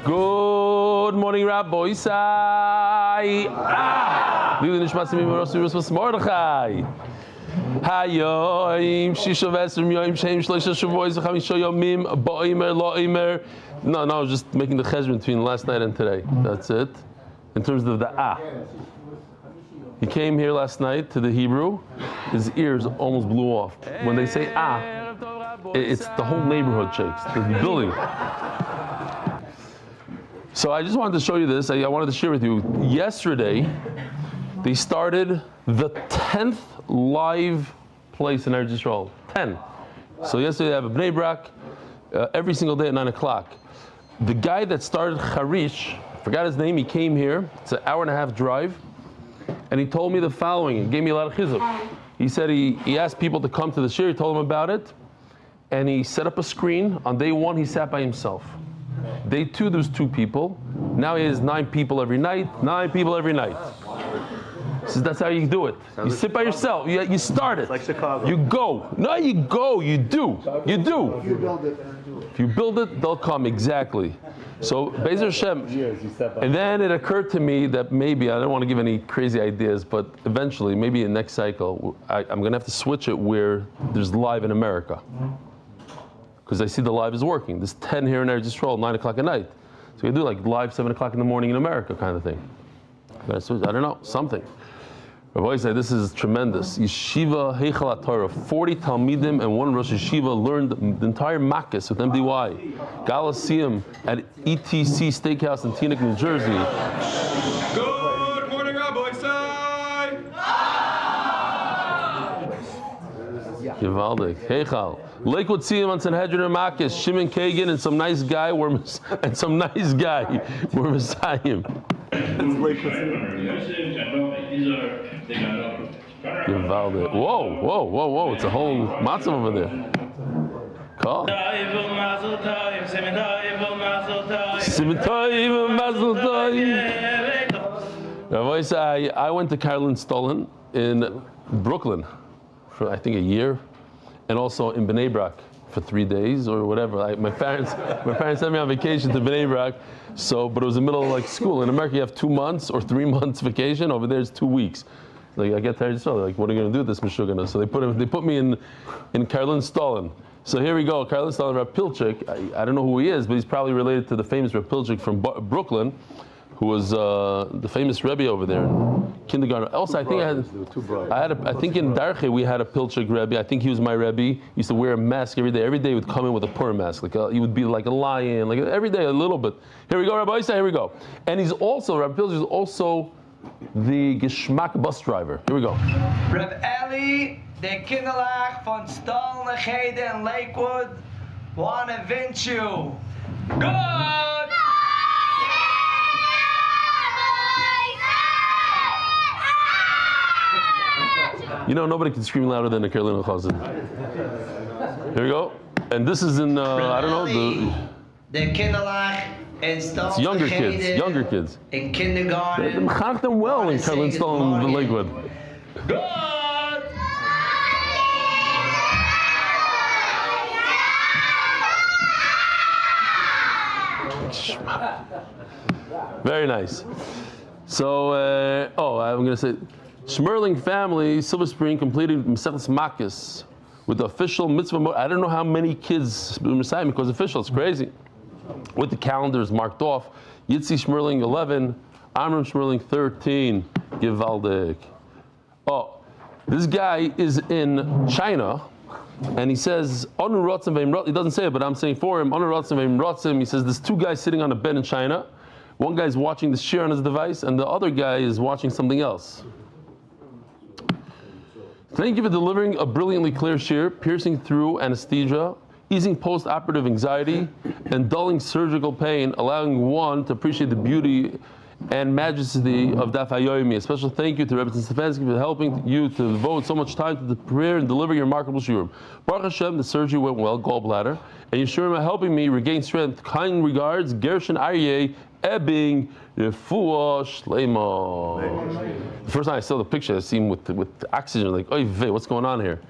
Good morning, Rabbi Isai. Lili nishmat simim rosu Refuah Mordechai. Hayoim shisha v'esrim yoim sheim shleisha Shevuos v'chamisha yomim ba'omer la'omer. No, I was just making the cheshbon between last night and today. That's it. In terms of the He came here last night to the Hebrew. His ears almost blew off. When they say it's the whole neighborhood shakes, the building. So I just wanted to show you this. I wanted to share with you. Yesterday, they started the 10th live place in Eretz Yisrael. 10. So yesterday they have a Birevach every single day at 9 o'clock. The guy that started Harish, I forgot his name, he came here. It's an hour and a half drive. And he told me the following. It gave me a lot of chizuk. He said he asked people to come to the shiur. He told them about it. And he set up a screen. On day 1, he sat by himself. Day 2, there was 2 people. Now he has 9 people every night. 9 people every night. So that's how you do it. You sit by yourself. You start it. It's like Chicago. You go. No, you go. You do. You do. If you build it, If you build it, they'll come. Exactly. So, Be'ezer Hashem. And then it occurred to me that maybe, I don't want to give any crazy ideas, but eventually, maybe in next cycle, I'm going to have to switch it where there's live in America. Because I see the live is working. There's 10 here in Eretz Yisrael, 9 o'clock at night. So you do like live 7 o'clock in the morning in America kind of thing. I don't know, something. Rabbi said this is tremendous. Yeshiva Heichal HaTorah, 40 Talmidim and 1 Rosh Yeshiva learned the entire Makkos with MDY Kids SIYUM at ETC Steakhouse in Teaneck, New Jersey. Good morning, Rabbi Isai. Givaldik. Heichal. Lakewood SIYUM on Sanhedrin and Makkos. Shimon Kagan and some nice guy were Messiahim. Whoa, it's a whole matzah over there. Call. I went to Carolyn Stolen in Brooklyn for I think a year, and also in Birevach for 3 days or whatever. My parents sent me on vacation to Birevach. So, but it was the middle of like school. In America, you have 2 months or 3 months vacation. Over there, it's 2 weeks. Like I get tired, so like, what are you going to do with this Meshugana? So they put me in Carolyn Stolen. So here we go, Carolyn Stolen, Rav Pilchik. I don't know who he is, but he's probably related to the famous Rav Pilchik from Brooklyn, who was the famous Rebbe over there in kindergarten. Also, I think I think in Darche we had a Pilchik Rebbe. I think he was my Rebbe. He used to wear a mask every day. Every day he would come in with a Purim mask. He would be like a lion, like every day a little bit. Here we go, Rabbi Isai, here we go. And he's also, Rabbi Pilchik is also the Geschmack bus driver. Here we go. Reb Eli, the kinderlach von Stolne Cheder in Lakewood, wanna vince you. Good! You know, nobody can scream louder than the Carolina Chazan. Here we go. And this is in, I don't know, the kinderlach in Stolne it's younger kids. In kindergarten. They mechach them well in Carolina Stolen in Lakewood. Good! Very nice. So, I'm going to say, Schmerling family, Silver Spring, completed Maseches Makkos with the official mitzvah. I don't know how many kids Messiah because official. It's crazy. With the calendars marked off. Yitzi Schmerling 11, Amram Schmerling 13. Givaldik. Oh, this guy is in China, and he says, he doesn't say it, but I'm saying for him, he says there's 2 guys sitting on a bed in China. One guy's watching the shiur on his device, and the other guy is watching something else. Thank you for delivering a brilliantly clear shiur, piercing through anesthesia, easing post-operative anxiety, and dulling surgical pain, allowing one to appreciate the beauty and majesty of Daf Yomi. A special thank you to Yosef Stefansky for helping you to devote so much time to prepare and deliver your remarkable shiur. Baruch Hashem, the surgery went well, gallbladder, and Yeshua are helping me regain strength. Kind regards, Gershon Aryeh, Ebbing, Refuah Shelamah. The first time I saw the picture, I see him with oxygen, like, oy vey, what's going on here?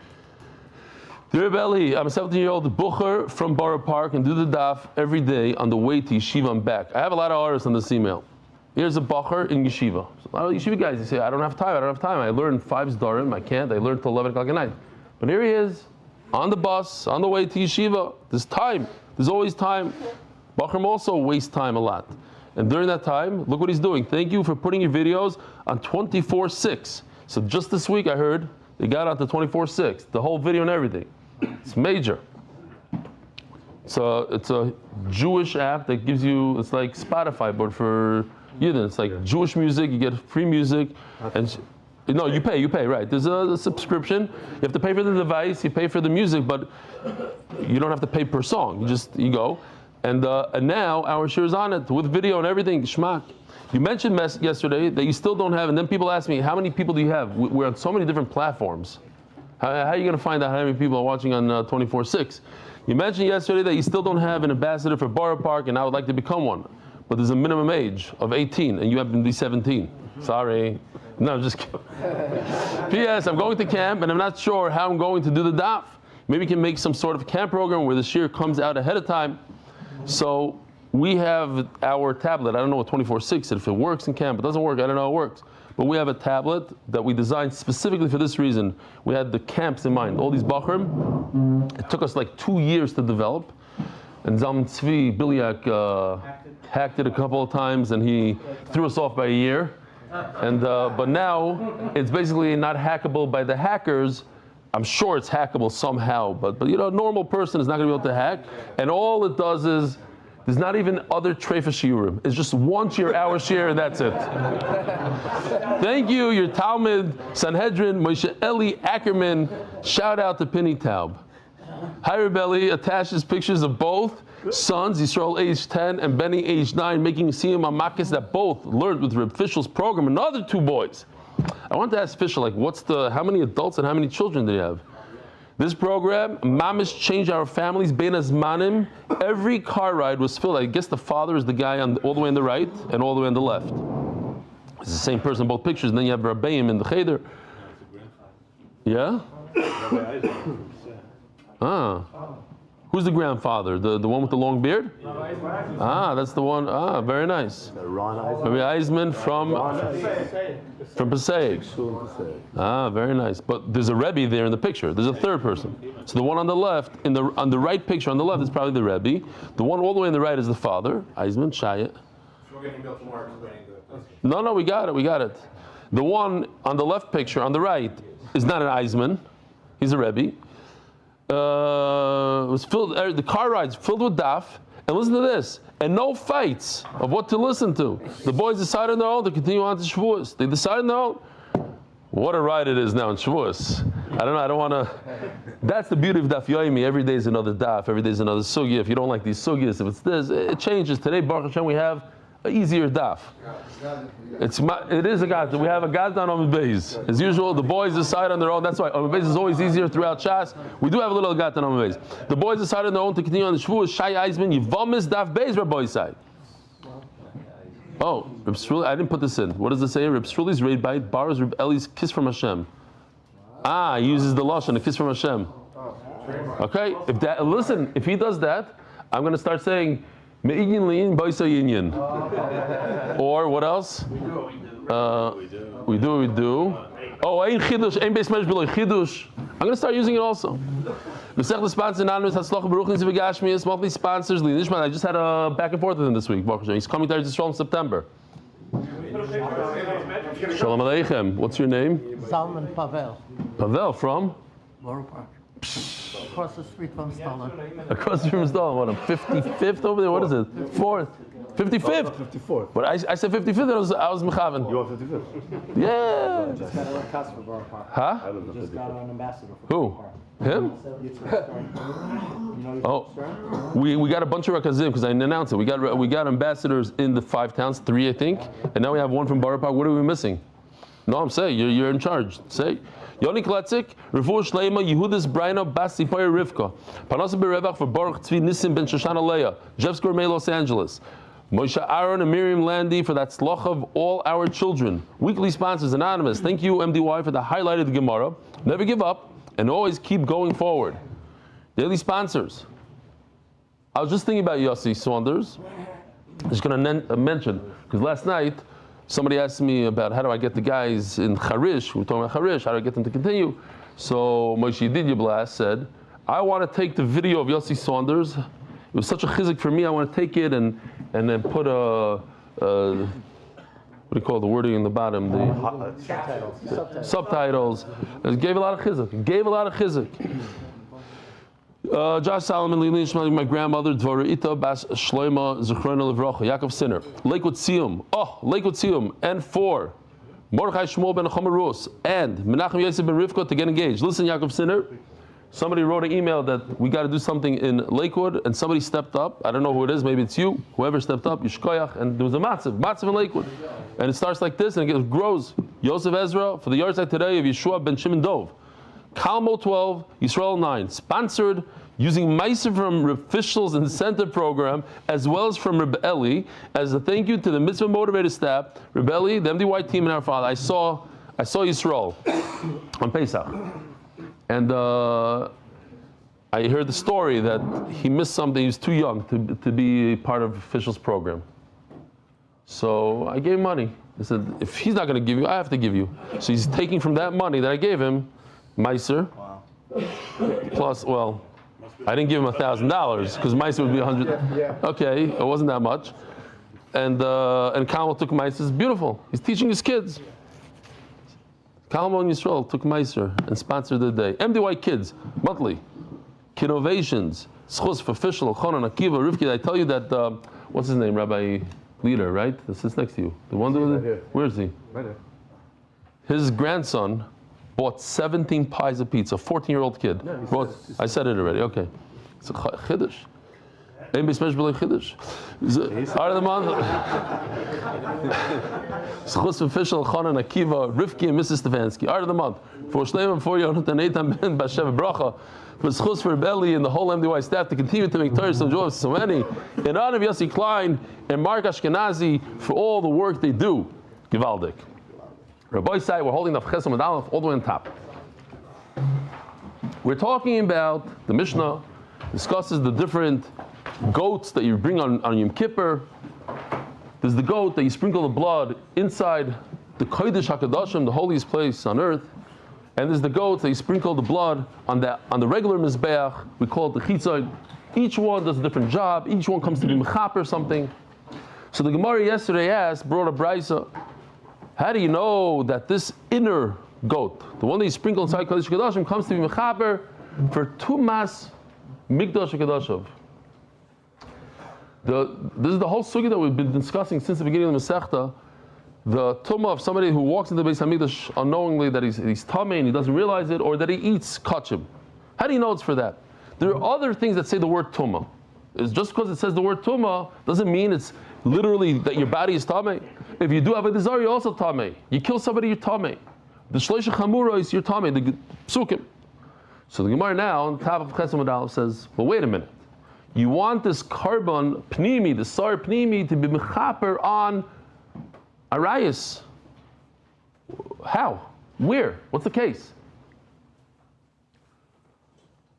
Dear Eli, I'm a 17-year-old Bucher from Borough Park and do the daf every day on the way to yeshiva and back. I have a lot of artists on this email. Here's a Bucher in yeshiva. So a lot of yeshiva guys, they say, I don't have time. I learned 5 Zdarim, I can't. I learned till 11 o'clock at night. But here he is, on the bus, on the way to yeshiva. There's time. There's always time. Bucher also wastes time a lot. And during that time, look what he's doing. Thank you for putting your videos on 24/6. So just this week I heard they got onto 24/6, the whole video and everything. It's major. So it's a Jewish app that gives you, it's like Spotify, but for Yidden. It's like Jewish music, you get free music. And no, you pay, right. There's a subscription. You have to pay for the device, you pay for the music, but you don't have to pay per song. You go. And now our Shiur is on it with video and everything. Shmak. You mentioned yesterday that you still don't have, and then people ask me, how many people do you have? We're on so many different platforms. How are you going to find out how many people are watching on 24/6? You mentioned yesterday that you still don't have an ambassador for Borough Park, and I would like to become one. But there's a minimum age of 18, and you have to be 17. Sorry. No, I'm just kidding. P.S. I'm going to camp, and I'm not sure how I'm going to do the daf. Maybe we can make some sort of camp program where the shiur comes out ahead of time. So we have our tablet. I don't know what 24/6 is. If it works in camp, it doesn't work. I don't know how it works. But we have a tablet that we designed specifically for this reason. We had the camps in mind. All these Bachrim. It took us like 2 years to develop. And Tzvi, Biliak hacked it a couple of times, and he threw us off by a year. And but now it's basically not hackable by the hackers. I'm sure it's hackable somehow, but you know, a normal person is not going to be able to hack. And all it does is, there's not even other treifa shiurim. It's just one shiur, our shiur, and that's it. Thank you, your Talmud, Sanhedrin, Moshe Eli Ackerman. Shout out to Pinny Taub. Hi, Rebelli attaches pictures of both sons, Yisrael age 10 and Benny age 9, making siyum amakis that both learned with Reb Fischel's program. Another 2 boys. I want to ask Fischel, like, how many adults and how many children do you have? This program, Mamish changed our families, Bein Azmanim. Every car ride was filled. I guess the father is the guy all the way on the right and all the way on the left. It's the same person in both pictures. And then you have Rabbeim in the cheder. Yeah? Who's the grandfather? The one with the long beard? That's the one. Very nice. Rabbi Eisman from Passaic. Very nice. But there's a Rebbe there in the picture. There's a third person. So the one on the left, on the right picture on the left is probably the Rebbe. The one all the way on the right is the father, Eisman, Shayat. No, we got it. The one on the left picture on the right is not an Eisman. He's a Rebbe. Was filled. The car rides filled with daf, and listen to this, and no fights of what to listen to. The boys decided on their own to continue on to Shevuos. They decided on their own. What a ride it is now in Shevuos. I don't want to. That's the beauty of Daf Yomi. Every day is another daf. Every day is another sugya. If you don't like these sugyas, if it's this, it changes. Today, Baruch Hashem, we have an easier daf. It is a gad. We have a gad on Amud Beis. As usual, the boys decide on their own. That's why Amud Beis is always easier throughout Shas. We do have a little gad on Amud Beis. The boys decide on their own to continue on the Shevuos. Shai Eisman, Yivamis Daf Beis, Rabbi Isai. Oh, Reb Shruli, I didn't put this in. What does it say? Reb Shruli's raid bite borrows Reb Eli's kiss from Hashem. He uses the lashon, a kiss from Hashem. Okay, if he does that, I'm going to start saying, Me'inyin li'in b'isa yinyin. Or what else? We do. Oh, ein chidush, ein beis mesh below chidush. I'm going to start using it also. Masech sponsor anonymous Hatzlacha bruchnius monthly sponsors. Leah Nishman. I just had a back and forth with him this week. He's coming to Israel in September. Shalom Aleichem. What's your name? Zalman Pavel. Pavel from? Borough Park. Across the street from Stalin. Across the street from Stalin. What, 55th over there? What is it? 4th? 55th? 54th. But I said 55th, I was mechaven. You want 55th? Yeah. Just got a request for Borough Park. Huh? Just got an ambassador for Who? Borough Park. Him? We got a bunch of rakazim because I announced it. We got ambassadors in the 5 towns, 3 I think, and now we have 1 from Borough Park. What are we missing? No, I'm saying you're in charge. Say. Yoni Klestzick, Refuah Shelamah, Yehudit Brayna, Bas Sipaya Rivka. Parnasa Birevach for Baruch, Tzvi, Nissim ben Shoshana, Leah. Jeff's Gourmet, Los Angeles. Moshe Aron Miriam Landy for that Hatzlacha of all our children. Weekly sponsors, anonymous. Thank you, MDY, for the highlighted Gemara. Never give up and always keep going forward. Daily sponsors. I was just thinking about Yossi Saunders. I'm just going to mention, because last night somebody asked me about how do I get the guys in Charish, we were talking about Charish, how do I get them to continue? So Moshe Aron said, I want to take the video of Yossi Saunders. It was such a chizuk for me, I want to take it and then put a what do you call the wording in the bottom? The subtitles. It gave a lot of chizuk. Josh Solomon, Lili, my grandmother, Dvora Ita, Bas Shloima, Zechrono Levracha, Yaakov Cinner, Lakewood SIYUM, Lakewood SIYUM, and 4, Mordechai Shmuel ben Chomerus, and Menachem Yosef ben Rivka to get engaged. Listen, Yaakov Cinner, somebody wrote an email that we got to do something in Lakewood, and somebody stepped up. I don't know who it is, maybe it's you. Whoever stepped up, Yishkoyach, and there was a matzav in Lakewood. And it starts like this, and it grows. Yosef Ezra, for the yard site today of Yehoshua Ben Shimon Dov. Kalmo 12, Yisrael 9. Sponsored using Meiser from Officials Incentive Program, as well as from Reb Eli, as a thank you to the Mitzvah Motivated staff, Reb Eli, the MDY team, and our father. I saw Yisrael on Pesach. And I heard the story that he missed something. He was too young to be part of Officials program. So I gave him money. I said, if he's not going to give you, I have to give you. So he's taking from that money that I gave him, Meiser, plus, well, I didn't give him $1,000 because Meiser would be $100. Okay, it wasn't that much. And Kalmo took Meiser. It's beautiful. He's teaching his kids. Kalmo and Yisrael took Meiser and sponsored the day. MDY Kids Monthly, Kiddovations, Schus for Official, Chonan, Akiva, Rivki. I tell you that, what's his name, Rabbi Leader, right? That sits next to you. The one that, where is he? Right there. His grandson bought 17 pies of pizza, 14-year-old kid. I said it already, okay. It's a chiddush. Ein besmesh b'lei chiddush. Art of the month. Schus official, Chonan, Akiva, Rivki, and Mrs. Stefansky. Art of the month. For Shleim, for Yonat, and Eitan ben Bashev Bracha. For Schus for Belly and the whole MDY staff to continue to make Torah so joyous so many. In honor of Yossi Klein and Mark Ashkenazi for all the work they do. Givaldik. Rabbi Sai, we're holding Daf Amud Aleph all the way on top. We're talking about the Mishnah discusses the different goats that you bring on Yom Kippur. There's the goat that you sprinkle the blood inside the Kodesh HaKadoshim, the holiest place on earth. And there's the goat that you sprinkle the blood on the regular Mizbeach. We call it the Chitzon. Each one does a different job. Each one comes to be Mechaper or something. So the Gemara yesterday brought a Brisa. How do you know that this inner goat, the one that you sprinkle inside Kodesh HaKadoshim, comes to be Mechaper for Tumas Mikdash HaKadoshim? This is the whole sugya that we've been discussing since the beginning of the Masechta. The tumah of somebody who walks into the Beis Hamikdash unknowingly that he's tummy and he doesn't realize it, or that he eats kachim. How do you know it's for that? There are other things that say the word tumah. It's just because it says the word tumah doesn't mean it's literally that your body is tummy. If you do have a desire, you're also tummy. You kill somebody, you're tummy. The shleisha chamura is your tummy, the psukim. So the Gemara now on top of Ches Amud Aleph says, well, wait a minute. You want this carbon pnimi, the sar pnimi, to be mechaper on Arayas. How? Where? What's the case?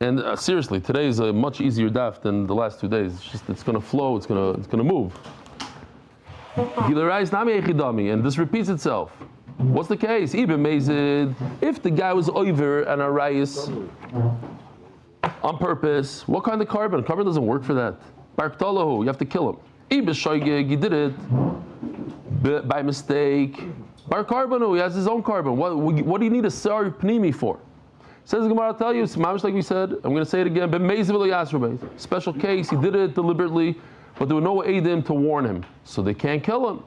And seriously, today is a much easier daf than the last 2 days. It's going to flow. It's going to move. And this repeats itself. What's the case? If the guy was over an Arayas on purpose, what kind of carbon? Carbon doesn't work for that. Barktalahu, you have to kill him. You did it by mistake. Bar carbonu, he has his own carbon. What do you need a sar pnimi for? Says the Gemara, I'll tell you, it's like we said, I'm going to say it again, special case, he did it deliberately, but there were no aidim to warn him, so they can't kill him.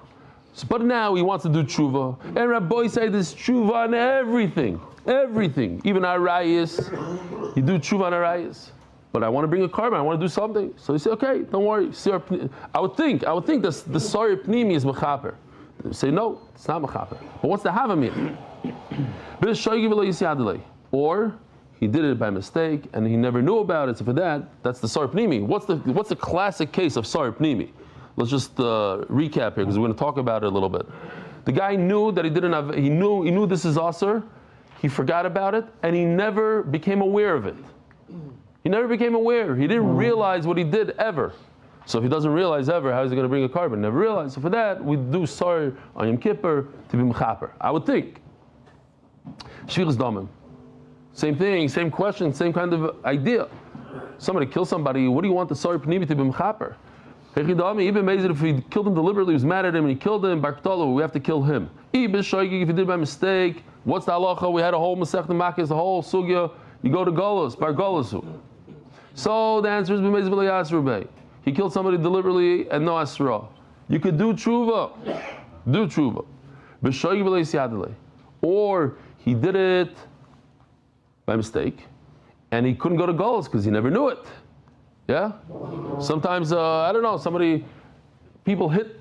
But now he wants to do tshuva, and Rabbi said this tshuva on everything, even arayis, you do tshuva on arayis. But I want to bring a carbon, I want to do something. So he said, okay, don't worry. I would think that the sari pnimi is mechaper. They say, no, it's not mechaper. But what's the havamir? Or he did it by mistake and he never knew about it. So for that's the sari pnimi. What's the classic case of sari pnimi? Let's just recap here because we're going to talk about it a little bit. The guy knew that he knew this is asur. He forgot about it and he never became aware of it. He never became aware. He didn't realize what he did ever. So if he doesn't realize ever, how is he going to bring a carbon? Never realized. So for that, we do sorry on Yom Kippur to be mechaper. I would think. Shevuos damim. Same thing, same question, same kind of idea. Somebody kills somebody. What do you want the sorry pnimi to be mechaper? Even if he killed him deliberately, he was mad at him and he killed him, we have to kill him. If he did by mistake, what's the halacha? We had a whole Masech Makis, the whole sugya. You go to Golos, Bar Golosu. So the answer is he killed somebody deliberately and no asra. You could do tshuva. Do tshuva. Or he did it by mistake and he couldn't go to Golos because he never knew it. Yeah? Sometimes, I don't know, people hit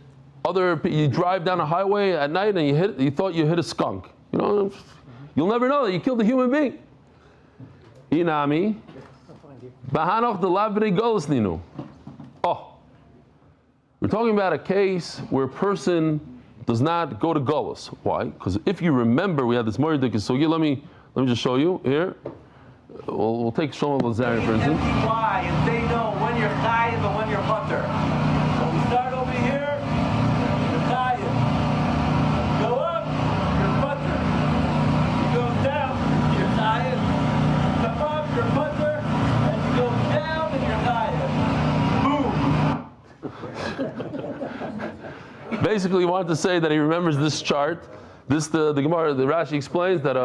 you drive down a highway at night and you thought you hit a skunk. You know, you'll never know that you killed a human being. Inami, Bahanoch de Lavbnei Golos Ninu. Oh, we're talking about a case where a person does not go to Golos. Why? Because if you remember, we had this Moriduk Sugi. Let me just show you here. We'll take Shlomo Lazarian for instance. Why? And they know when you're chayiv and when you're mutter. So we start over here, you're chayiv. Go up, you're mutter. You go down, you're chayiv. Come up, you're mutter. And you go down and you're chayiv. Boom. Basically, he wanted to say that he remembers this chart. The Gemara, the Rashi explains that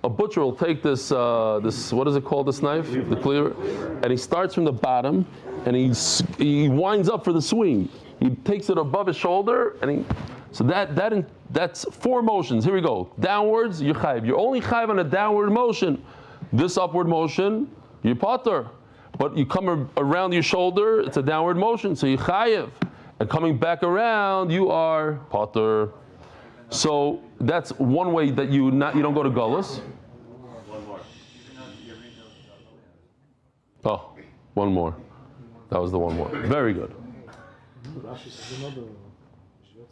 a butcher will take this what is it called, this knife, the cleaver, and he starts from the bottom and he winds up for the swing. He takes it above his shoulder and that's 4 motions. Here we go. Downwards, you're chayiv. You're only chayiv on a downward motion. This upward motion, you're pater. But you come around your shoulder, it's a downward motion, so you're chayiv. And coming back around, you are pater. So that's one way that you don't go to Golos. Oh, one more. That was the one more. Very good.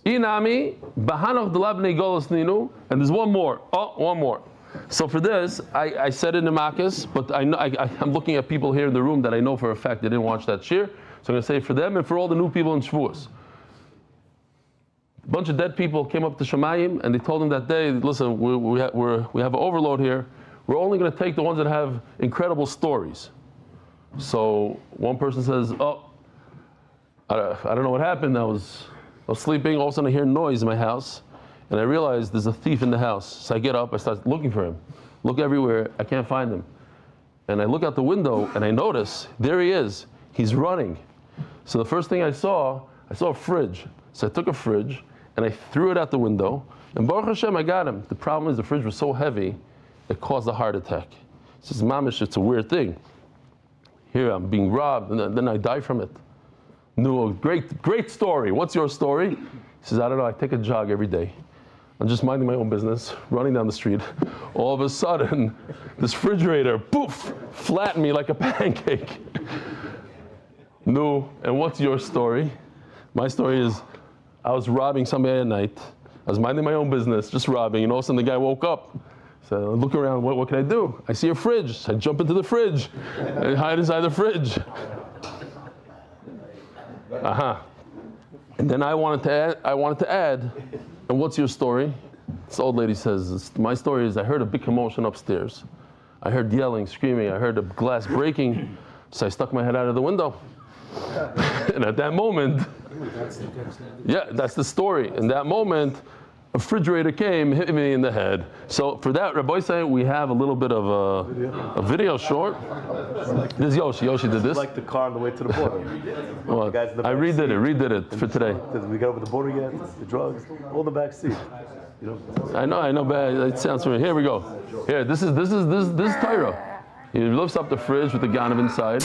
Inami, Bahanoch de Lavbnei Golos Ninu, and there's one more. Oh, one more. So for this, I said it in the Makis, but I'm looking at people here in the room that I know for a fact they didn't watch that shiur. So I'm going to say it for them and for all the new people in Shevuos. A bunch of dead people came up to Shemayim and they told him that day, listen, we have an overload here. We're only going to take the ones that have incredible stories. So one person says, oh, I don't know what happened. I was sleeping. All of a sudden I hear noise in my house and I realize there's a thief in the house. So I get up, I start looking for him. Look everywhere, I can't find him. And I look out the window and I notice, there he is. He's running. So the first thing I saw a fridge. So I took a fridge and I threw it out the window, and Baruch Hashem, I got him. The problem is the fridge was so heavy, it caused a heart attack. He says, Mamish, it's a weird thing. Here I'm being robbed, and then I die from it. No, great story. What's your story? He says, I don't know, I take a jog every day. I'm just minding my own business, running down the street. All of a sudden, this refrigerator, poof, flattened me like a pancake. No, and what's your story? My story is, I was robbing somebody at night. I was minding my own business, just robbing, and all of a sudden the guy woke up. So I look around, what can I do? I see a fridge. So I jump into the fridge and hide inside the fridge. And then I wanted to add, and what's your story? This old lady says, my story is I heard a big commotion upstairs. I heard yelling, screaming, I heard a glass breaking, so I stuck my head out of the window. And at that moment, that's the story. In that moment, a refrigerator came, hit me in the head. So for that, Rabbi say we have a little bit of a video short. This is Yoshi. Yoshi did this. Like the car on the way to the border. Well, I redid it for today. We got over the border yet? The drugs, all in the back seat. You know? I know, but it sounds familiar. Here we go. Here, this is Tyra. He lifts up the fridge with the ganav inside.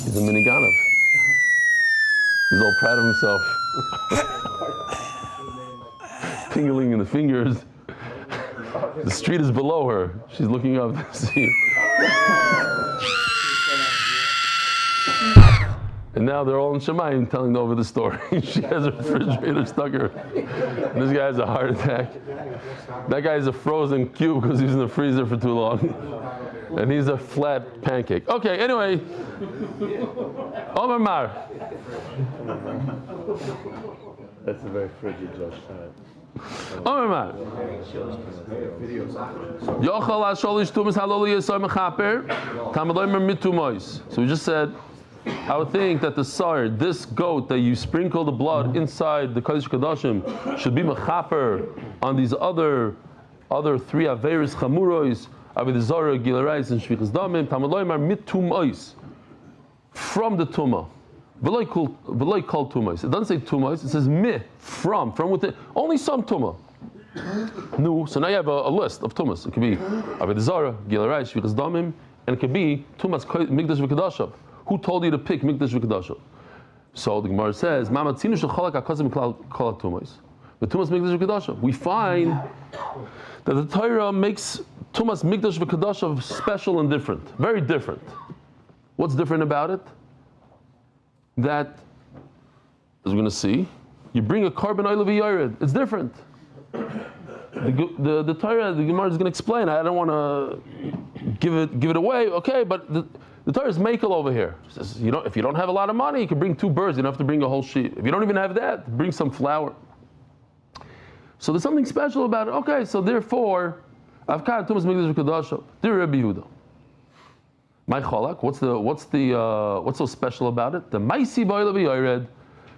He's a mini ganav. He's all proud of himself. Tingling in the fingers. The street is below her. She's looking up to see. And now they're all in Shemayim telling over the story. She has a refrigerator stuck her. And this guy has a heart attack. That guy is a frozen cube because he was in the freezer for too long. And he's a flat pancake. Okay, anyway. Omar Mar. That's a very frigid Josh time. Omar Mar. Yochal asholish tumas haloli yisay mechaper. Tamadoimer mitumois. So we just said, I would think that the sire, this goat that you sprinkle the blood inside the Kodesh Kodashim, should be mechaper on these other three averis chamurois, avodah zarah, gilarais, and shvichas damim. Tamadoimer mitumois. From the tumah. V'loi kol tumos. It doesn't say tumos, it says mi, from within. Only some tumah. No, so now you have a list of tumas. It could be avodah zarah, gilarai, shvichas damim, and it could be tumas mikdash v'kedashav. Who told you to pick mikdash v'kedashav? So the Gemara says, Mamatzinu shechalak hakazim kol tumos. The tumas mikdash v'kedashav. We find that the Torah makes tumas mikdash v'kedashav special and different, very different. What's different about it? That, as we're going to see, you bring a carbon oil of a yared. It's different. The Torah, the Gemara is going to explain. I don't want to give it away. Okay, but the Torah is makel over here. It says, if you don't have a lot of money, you can bring 2 birds. You don't have to bring a whole sheep. If you don't even have that, bring some flour. So there's something special about it. Okay, so therefore, Avkad Tumas Mikdash V'Kedashav. Dear Rabbi Yehuda. My cholak, what's so special about it? The Maisi Ba'il V'Yored.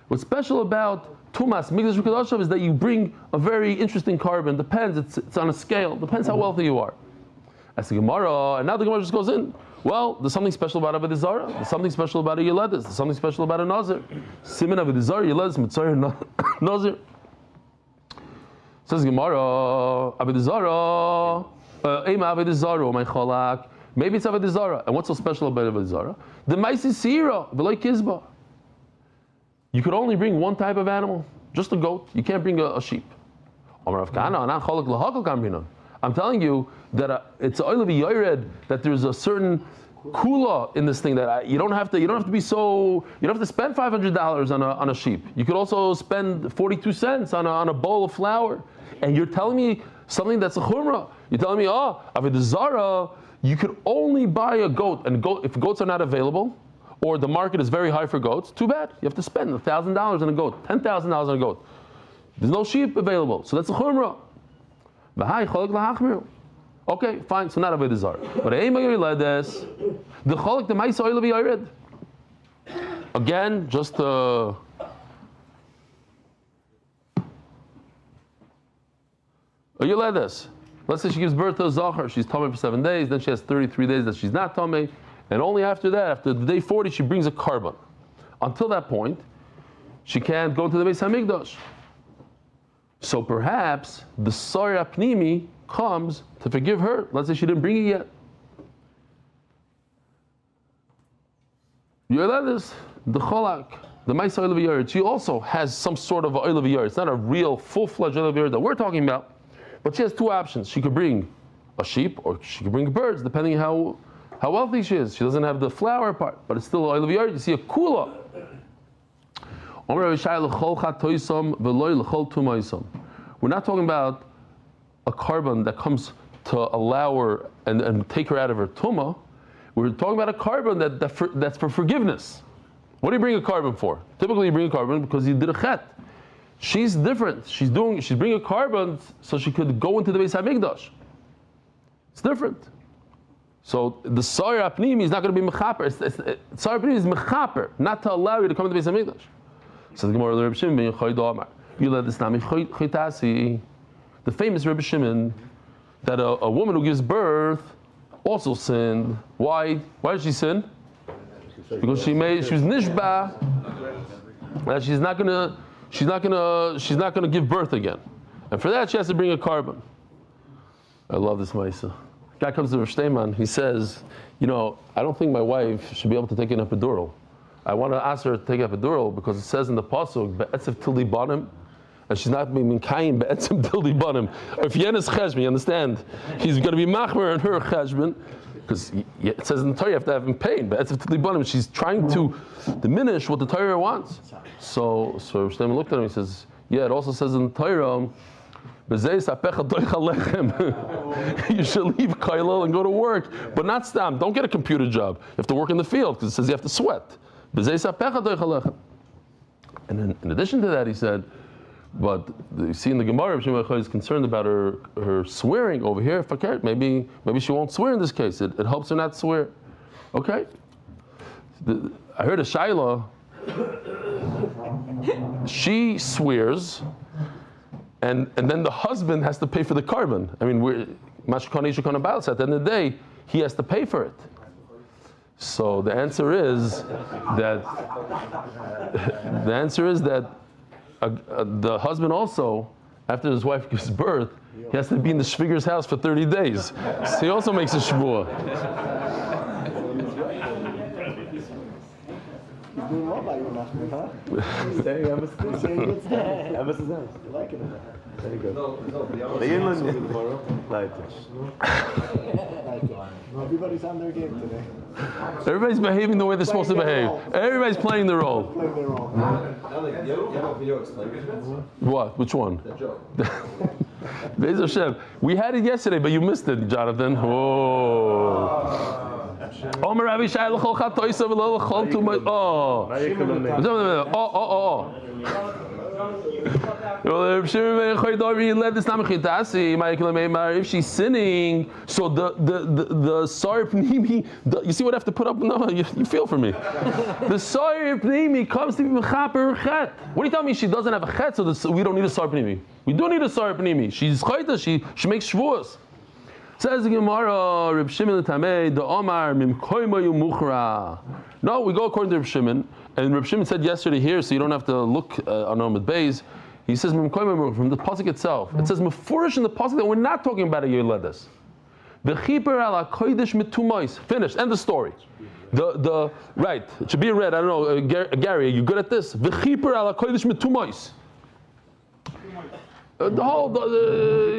What's special about Tumas Mikdash V'Kedashav is that you bring a very interesting carbon. Depends, it's on a scale. Depends how wealthy you are. As the Gemara, and now the Gemara just goes in. Well, there's something special about avodah zarah. There's something special about a Yeledis. There's something special about a Nazir. Siman avodah zarah, Yeledis, Motzei, Nazir. Says Gemara, avodah zarah, Ema avodah zarah, my cholak. Maybe it's avodah zarah. And what's so special about avodah zarah? The maisi sira, v'loi kizba. You could only bring one type of animal, just a goat. You can't bring a sheep. I'm telling you that it's a oil of yored, that there's a certain kula in this thing that you don't have to spend $500 on a sheep. You could also spend 42 cents on a bowl of flour. And you're telling me something that's a chumrah. You're telling me, avodah zarah, you could only buy a goat, and if goats are not available, or the market is very high for goats, too bad. You have to spend $1,000 on a goat, $10,000 on a goat. There's no sheep available, so that's a chumrah. Okay, fine, so not avodah zarah. But the cholak the ma'isa oil of yared. Again, just a Yoledes. Let's say she gives birth to a Zachar, she's Tomei for 7 days, then she has 33 days that she's not Tomei, and only after that, after the day 40, she brings a carbon. Until that point, she can't go to the Beis HaMikdash. So perhaps the Sarah Pnimi comes to forgive her. Let's say she didn't bring it yet. Yoledes, the Cholak, the Ma'isa oil of yared, she also has some sort of oil of yared. It's not a real full-fledged oil of yared that we're talking about. But she has 2 options. She could bring a sheep, or she could bring birds, depending how wealthy she is. She doesn't have the flower part, but it's still oil of yared. You see a kula. We're not talking about a carbon that comes to allow her and take her out of her tumah. We're talking about a carbon that's for forgiveness. What do you bring a carbon for? Typically you bring a carbon because you did a chet. She's different. She's bringing a carbon so she could go into the Beis HaMikdash. It's different. So the Sarah Pnimi is not going to be mechaper. Sarah Pnimi is mechaper, not to allow you to come to the Beis HaMikdash. So the Gemara, Reb Shimon ben Yochai, you let this nami chaytasi. The famous Reb Shimon, that a woman who gives birth also sinned. Why? Why did she sin? Because she was nishba that she's not gonna give birth again, and for that she has to bring a carbon. I love this ma'isa. Guy comes to Rosh Teiman, he says, I don't think my wife should be able to take an epidural. I want to ask her to take an epidural because it says in the pasuk be'etzev tildi banim, and she's not being minkayim be'etzev tildi banim. If yenes cheshbon, you understand? He's going to be machmer in her cheshbon because it says in the Torah you have to have in pain. Be'etzev tildi banim. She's trying to diminish what the Torah wants. So Rosh Teiman looked at him and he says, yeah, it also says in the Torah You should leave Kailal and go to work, but not stam. Don't get a computer job. You have to work in the field because it says you have to sweat. And then, in addition to that, he said, but you see in the Gemara, Shimon is concerned about her swearing over here. Maybe she won't swear in this case. It helps her not swear. Okay. I heard a Shaila. She swears, and then the husband has to pay for the carbon. I mean, at the end of the day, he has to pay for it. So the answer is that the husband also, after his wife gives birth, he has to be in the Shviger's house for 30 days. So he also makes a Shevuah. Doing well by your master, huh? Staying ever since. Ever since. You like it? Very good. Everybody's on their game today. Everybody's behaving the way they're supposed to behave. Everybody's playing their role. Playing their role. What? Which one? Beis Hashem. We had it yesterday, but you missed it, Jonathan. Oh. Omer Rabbi Shai l'chol chat toisa v'lo l'chol tumay. Oh. If she's sinning, so the Sar Pnimi, you see what I have to put up? No, you feel for me. The Sar Pnimi comes to be mechaper chet. What do you tell me? She doesn't have a chet, so we don't need a Sar Pnimi. We do need a Sar Pnimi. She's chayta. She makes Shevuos. Says the Gemara, Reb Shimon Tamei, the Omar Mimkoymayu Muchra. No, we go according to Reb Shimon, and Reb Shimon said yesterday here, so you don't have to look on Amud Beis. He says Mimkoymayu from the pasuk itself. It says Mefurish in the pasuk that we're not talking about a Yoledes. V'chiper ala kodesh mitumais. Finished. End the story. The right. It should be read. I don't know, Gary, are you good at this? V'chiper ala kodesh mitumais. The whole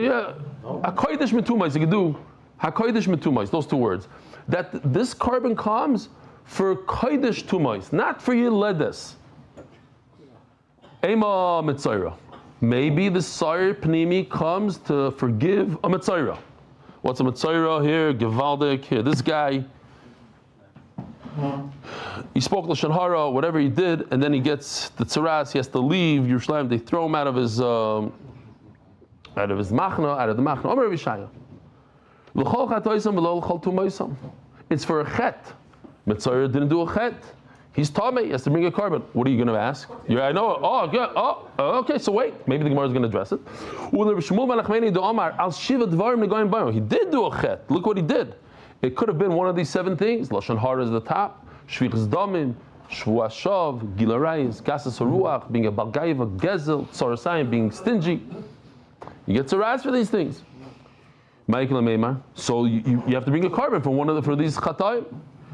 yeah. HaKodesh Metumais, you can do HaKodesh Metumais, those two words. That this carbon comes for Kodesh Tumais, not for Yeledes. Ema Metzayra. Maybe the Sar Pnimi comes to forgive a Metzayra. What's a Metzayra here? Gevaldik here. This guy, he spoke Lashon Hara, whatever he did, and then he gets the tzaras, he has to leave Yerushalayim, they throw him out of his machna, out of the machna. Omer Rishaya. L'chol chatoisam v'lo l'chol tumoisam. It's for a chet. Metzayra didn't do a chet. He's tamei. He has to bring a carbon. What are you going to ask? Yeah, I know. Oh, yeah. Oh, okay. So wait. Maybe the Gemara is going to address it. He did do a chet. Look what he did. It could have been one of these 7 things. Lashon Hara is the top. Shvichas damim, Shevuos shav, gilarayis, gasas haruach, being a balgaiva, gezel, tzarasayim, being stingy. You get tzaras for these things. So you have to bring a carbon for these chatayim.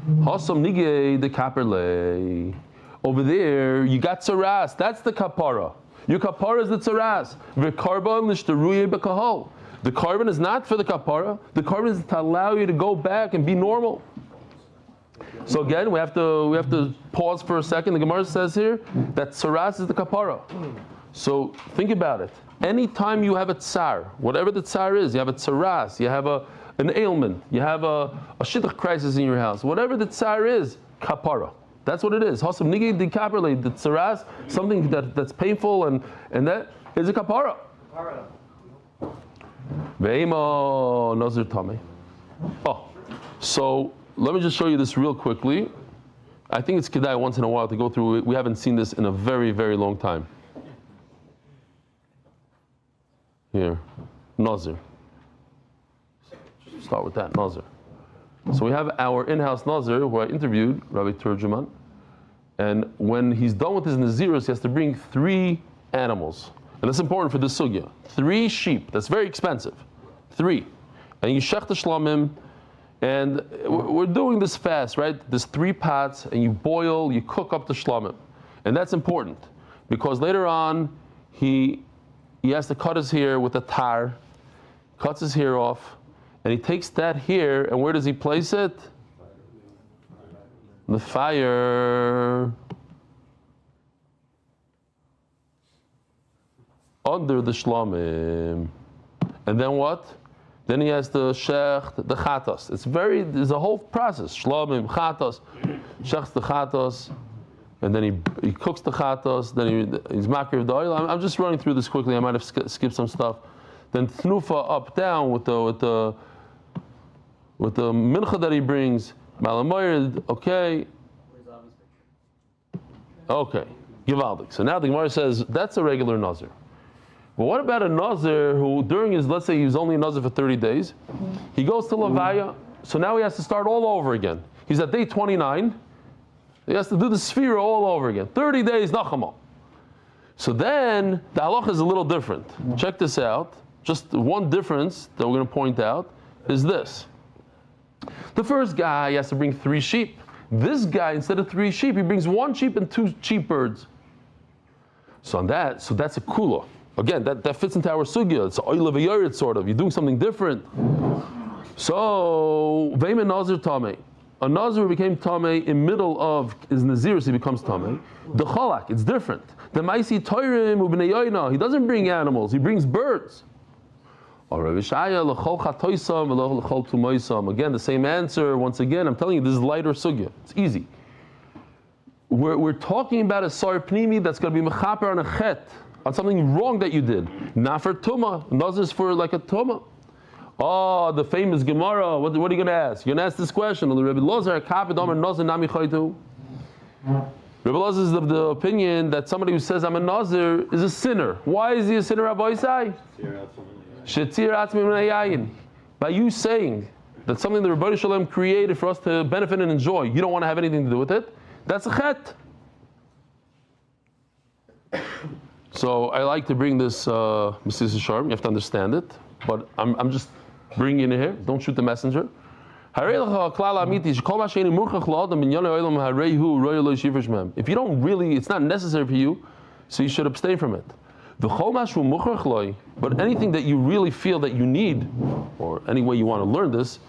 Hasam nigei the kaperle. Over there you got tzaras. That's the kapara. Your kapara is the tzaras. V'karban l'shtaruye b'kahol. The carbon is not for the kapara. The carbon is to allow you to go back and be normal. So again, we have to pause for a second. The Gemara says here that tzaras is the kapara. So think about it. Anytime you have a tsar, whatever the tsar is, you have a tzaras, you have an ailment, you have a shidduch crisis in your house, whatever the tsar is, kapara. That's what it is. Hasam nigi di kaperle, the tzaras, something that's painful and that is a kapara. Ve'ema nazir tame. Oh, so let me just show you this real quickly. I think it's kedai once in a while to go through it. We haven't seen this in a very, very long time. Here, Nazir. Start with that, Nazir. So we have our in-house Nazir, who I interviewed, Rabbi Turjuman, and when he's done with his Nazirus, he has to bring 3 animals. And that's important for this sugya. 3 sheep, that's very expensive. 3. And you shech the shlamim, and we're doing this fast, right? There's 3 pots, and you boil, you cook up the shlamim. And that's important, because later on, he has to cut his hair with a tar, cuts his hair off, and he takes that hair, and where does he place it? The fire. Under the shlamim. And then what? Then he has the shecht, the chatos. There's a whole process. Shlomim, chatos, shechts the chatos, and then he cooks the chatos, then he's makriv the oil. I'm just running through this quickly, I might have skipped some stuff. Then tnufa up, down with the mincha that he brings, malamoyer, okay. Okay, Givaldik. So now the Gemara says, that's a regular nazir. But what about a nazir who during his, let's say he was only a nazir for 30 days, he goes to Levaya, so now he has to start all over again. He's at day 29, he has to do the Sefira all over again. 30 days, Nachama. So then, the halacha is a little different. Check this out. Just one difference that we're going to point out is this. The first guy has to bring 3 sheep. This guy, instead of 3 sheep, he brings 1 sheep and 2 cheap birds. So that's a kula. Again, that fits into our sugya. It's oil of a yored sort of. You're doing something different. So, Vayme Nazir Tameh. A Nazir became Tameh in middle of his Nazirus, he becomes Tameh. The Chalak, it's different. The Maisi Toirim Ubnei Yoina, he doesn't bring animals, he brings birds. Again, the same answer. Once again, I'm telling you, this is lighter sugya. It's easy. We're talking about a sar pnimi that's going to be mechaper on a chet, on something wrong that you did. Not for tuma. Nazir's for like a tuma. Oh, the famous Gemara. What are you going to ask? You're going to ask this question. Rabbi Lazar kapid omer nazir nami chaytu. Rabbi Lazar is of the opinion that somebody who says I'm a nazir is a sinner. Why is he a sinner, Rabbi Isai? By you saying that something the Refuah Shelamah created for us to benefit and enjoy, you don't want to have anything to do with it, that's a chet. So I like to bring this Mrs. Sharm, you have to understand it, but I'm just bringing it here, don't shoot the messenger. If you don't really, it's not necessary for you, so you should abstain from it. But anything that you really feel that you need, or any way you want to learn this,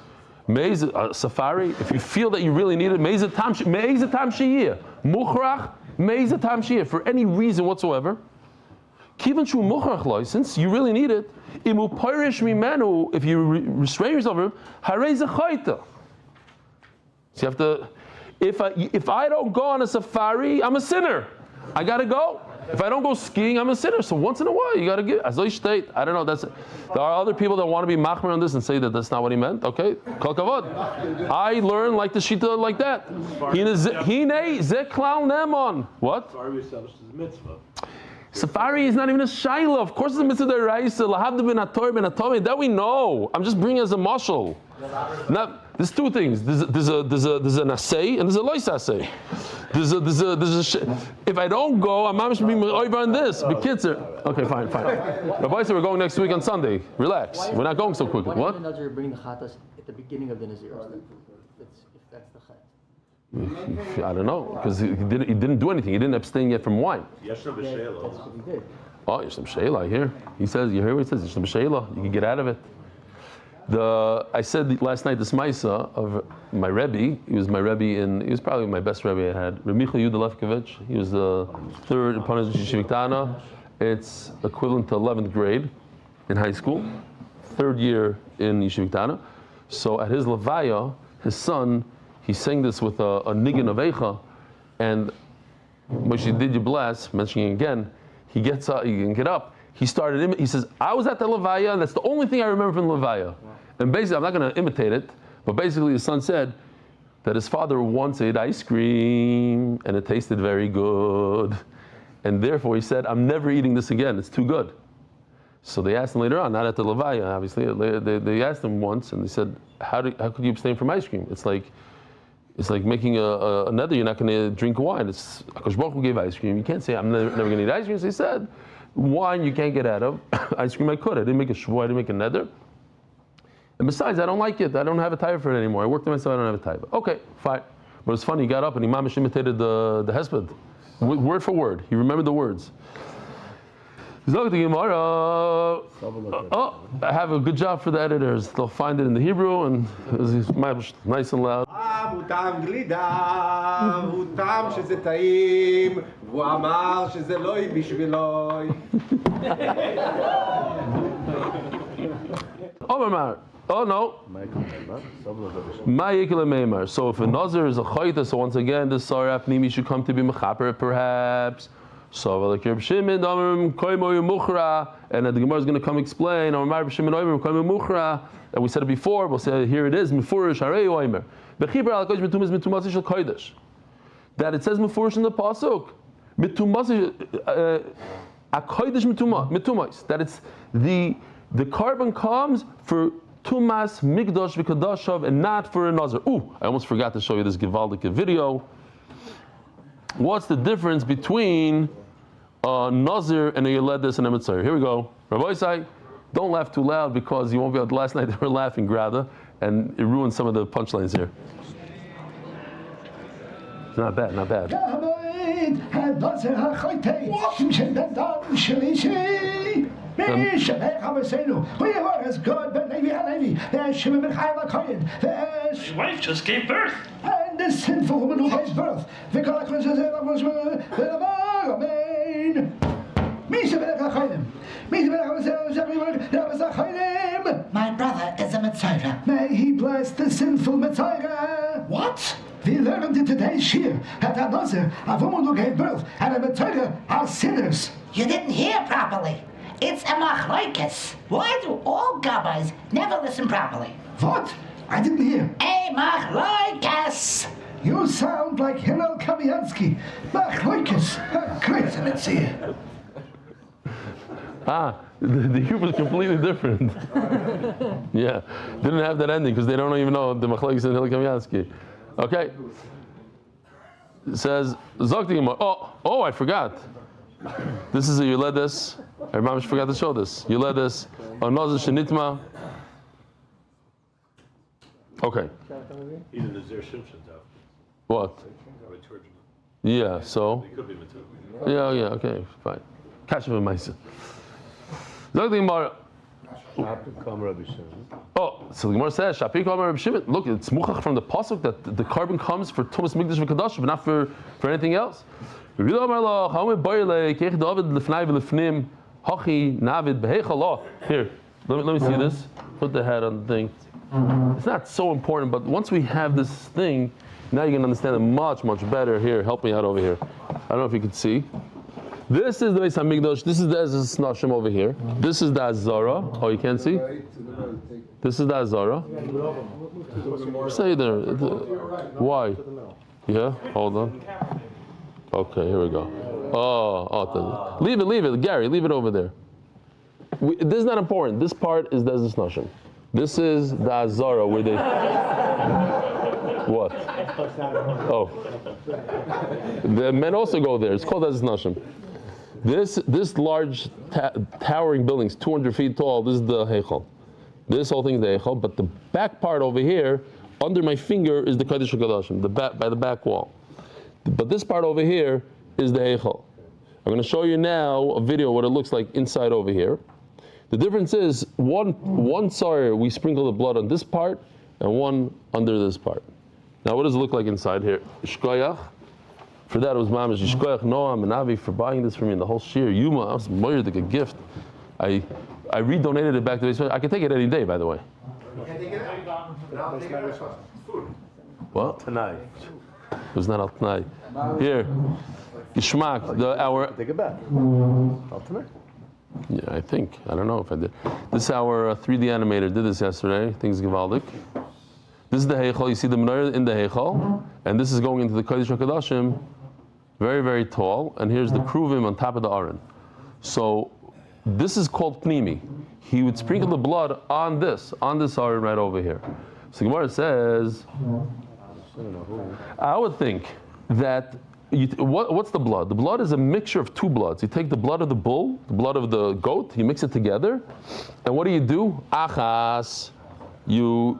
safari, if you feel that you really need it, for any reason whatsoever, since you really need it, if you restrain yourself from it, so you have to, if I don't go on a safari, I'm a sinner. I gotta go. If I don't go skiing, I'm a sinner. So once in a while, you got to give. As I state, I don't know. There are other people that want to be machmer on this and say that that's not what he meant. Okay, kol kavod. I learned like the shita like that. Hine ze klal nemon. What? Safari is not even a shaila. Of course, it's a mitzvah deraisa. Lahavda ben ator ben atome. That we know. I'm just bringing as a mashal. Now, there's 2 things. There's an assay and there's a lois assay. If I don't go, I'm not being over on this. Bekitzer. Okay, fine. Rabbi said we're going next week on Sunday. Relax. We're not going so quickly. What? Why did the bring the chatas at the beginning of the Nazir? If that's the chet. I don't know, because he didn't do anything. He didn't abstain yet from wine. That's what he did. Oh, Yosef Shela here. He says, you hear what he says? Yosef Shela. You can get out of it. I said last night this Maisa of my Rebbe. He was my Rebbe he was probably my best Rebbe I had. Reb Michael Yudah. He was the 3rd opponent of Shivitana. It's equivalent to 11th grade in high school. 3rd year in Yeshivitana. So at his Levaya, his son, he sang this with a niggin of Eicha, and Moshe did you bless, mentioning again, he gets up, he can get up. He started, he says, I was at the Levaya, and that's the only thing I remember from the Levaya. And basically, I'm not going to imitate it, but basically his son said that his father once ate ice cream, and it tasted very good. And therefore he said, I'm never eating this again, it's too good. So they asked him later on, not at the Levaya, obviously, they asked him once, and they said, how could you abstain from ice cream? It's like making a nether, you're not going to drink wine. It's Akash Baruch Hu gave ice cream. You can't say, I'm never going to eat ice cream. So he said, wine you can't get out of. Ice cream I could. I didn't make a shvuah, I didn't make a nether. And besides, I don't like it. I don't have a taiva for it anymore. I worked on myself, I don't have a taiva. Okay, fine. But it's funny, he got up and he mamish imitated the hesped. Word for word. He remembered the words. Zog the Gemara. Oh, I have a good job for the editors. They'll find it in the Hebrew and it's nice and loud. הוא טעם גלידה, הוא טעם שזה טעים, והוא אמר שזה לא בשבילוי. Omar. Oh no. So if a nazir is a chayta, so once again the Sarah Pnimi should come to be mechaper perhaps. So like Reb Shimon, and the Gemara is going to come explain. And we said it before. We'll say here it is. That it says mefurish in the pasuk. That it's the carbon comes for tumas mikdash v'kadashav and not for a nazir. Ooh, I almost forgot to show you this givaldic video. What's the difference between a nazir and a yeledis and a Motzei? Here we go. Rabbi Isai, don't laugh too loud because you won't be able to. Last night they were laughing, Grada, and it ruined some of the punchlines here. It's not bad, not bad. His wife just gave birth. And the sinful woman who gives birth. My brother is a Motzei. May he bless the sinful Motzei. What? We learned in today's Shiur that a nazir, a woman who gave birth, and a Motzei are sinners. You didn't hear properly. It's a machlokes. Why do all gabbais never listen properly? What? I didn't hear. A machlokes. You sound like Hillel Kamiansky. Machlokes. Great, let's see it. The Hebrew is completely different. Yeah, didn't have that ending because they don't even know the machlokes and Hillel Kamiansky. Okay. It says, oh, I forgot. This is a Yuledis. I remember I forgot to show this. Yuledis, a Nazir Shenitma. Okay. Even the Zer Shimshon's out. What? Yeah, so? It could be Matul. Yeah, okay, fine. Catch him in Maisa. Oh, so the Gemara says, Shapik Amar Reb Shimon. Look, it's muchach from the pasuk that the carbon comes for Tumas Mikdash v'Kadash, but not for anything else. Here, let me see this. Put the head on the thing. It's not so important, but once we have this thing, now you can understand it much, much better. Here, help me out over here. I don't know if you can see. This is the Beis Hamikdash. This is the Ezra's Nashim over here. This is the Azara. Oh, you can't see? This is the Azara. Say there. Why? Yeah, hold on. Okay, here we go. Oh, leave it, Gary, leave it over there. This is not important. This part is the Ezra's Nashim. This is the Azara where they... What? Oh. The men also go there. It's called Ezra's Nashim. This large towering building is 200 feet tall. This is the Heichal. This whole thing is the Heichal, but the back part over here, under my finger, is the Kodesh HaKodashim, by the back wall. But this part over here is the Heichal. I'm going to show you now a video of what it looks like inside over here. The difference is one tzar we sprinkle the blood on this part, and one under this part. Now, what does it look like inside here? Shkoyach. For that, it was Mamish Yishkoyach Noam and Avi for buying this for me in the whole Shiur. Yuma, I was moired like a gift. I redonated it back to the. I can take it any day, by the way. What? Tonight. It was not al tonight. Here, Gishmak, Take it back. Al tonight. Yeah, I think. I don't know if I did. This is our 3D animator did this yesterday. Things Givaldik. This is the Heichal. You see the menorah in the Heichal, and this is going into the Kodesh HaKodashim, very, very tall. And here's the Kruvim on top of the Aron. So this is called Pnimi. He would sprinkle the blood on this Aron right over here. So Gemara says, I would think that what's the blood? The blood is a mixture of two bloods. You take the blood of the bull, the blood of the goat, you mix it together, and what do? Achas. You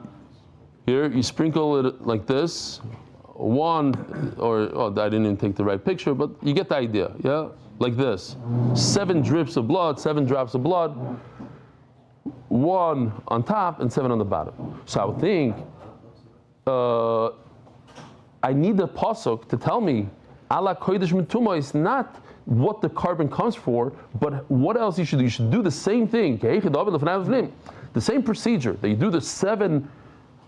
sprinkle it like this. I didn't even take the right picture, but you get the idea, yeah? Like this. 7 drips of blood, 7 drops of blood, 1 on top and 7 on the bottom. So I would think, I need the pasuk to tell me, ala kodesh mituma is not what the carbon comes for, but what else you should do. You should do the same thing. The same procedure that you do the 7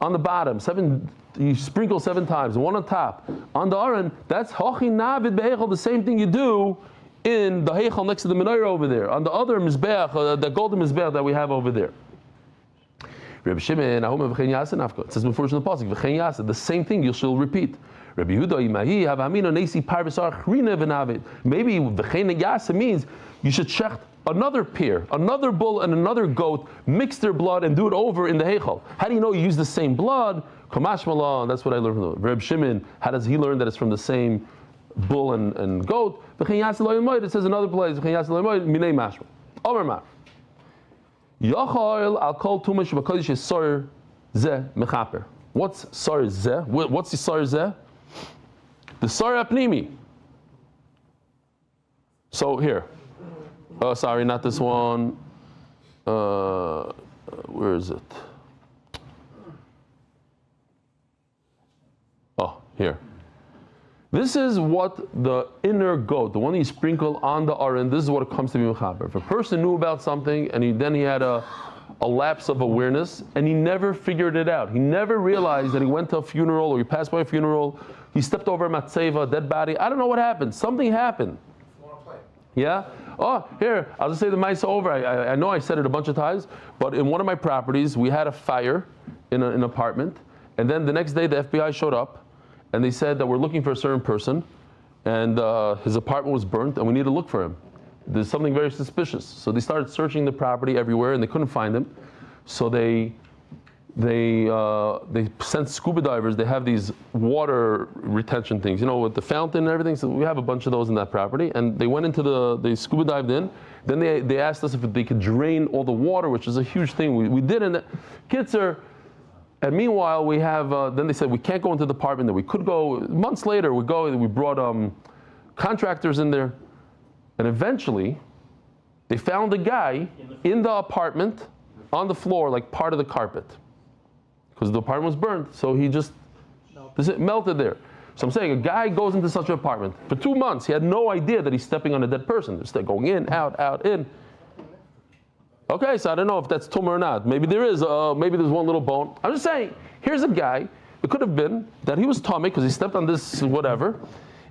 on the bottom, 7, you sprinkle 7 times, 1 on top. On the Aron, that's Hachi Navid Be'echel, the same thing you do in the Heichel next to the menorah over there. On the other Mizbeach, the golden Mizbeach that we have over there. Reb Shimon, it says before in the pasuk, the same thing you shall repeat. Rabbi Yehuda, maybe v'chein yasa means you should check another pair, another bull and another goat, mix their blood and do it over in the heichal. How do you know you use the same blood? Kamash Mallah, that's what I learned from Reb Shimon. How does he learn that it's from the same bull and goat? It says another place, minei mashma. Omer mar. Yachal al kol tumash b'kodesh sar zeh mechaper. What's sar zeh? What's the sar zeh? The sar apnimi. So here. Oh, sorry, not this one. Where is it? Oh, here. This is what the inner goat, the one you sprinkle on the aron, this is what it comes to be mechaber. If a person knew about something and then he had a lapse of awareness and he never figured it out. He never realized that he went to a funeral or he passed by a funeral, he stepped over a matzeva, a dead body. I don't know what happened. Something happened. Yeah? Oh, here, I'll just say the mice over. I know I said it a bunch of times, but in one of my properties, we had a fire in an apartment, and then the next day the FBI showed up, and they said that we're looking for a certain person, and his apartment was burnt, and we need to look for him. There's something very suspicious. So they started searching the property everywhere, and they couldn't find him. So they sent scuba divers. They have these water retention things, you know, with the fountain and everything. So we have a bunch of those in that property. And they went into they scuba dived in. Then they asked us if they could drain all the water, which is a huge thing. We did, and kids are. And meanwhile, we have. Then they said we can't go into the apartment. That we could go. Months later, we brought contractors in there, and eventually, they found a guy in the apartment on the floor, like part of the carpet. Because the apartment was burnt, so he just melted there. So I'm saying a guy goes into such an apartment. For 2 months, he had no idea that he's stepping on a dead person. They're going in, out, in. Okay, so I don't know if that's tumor or not. Maybe there is. Maybe there's one little bone. I'm just saying, here's a guy. It could have been that he was tummy because he stepped on this whatever,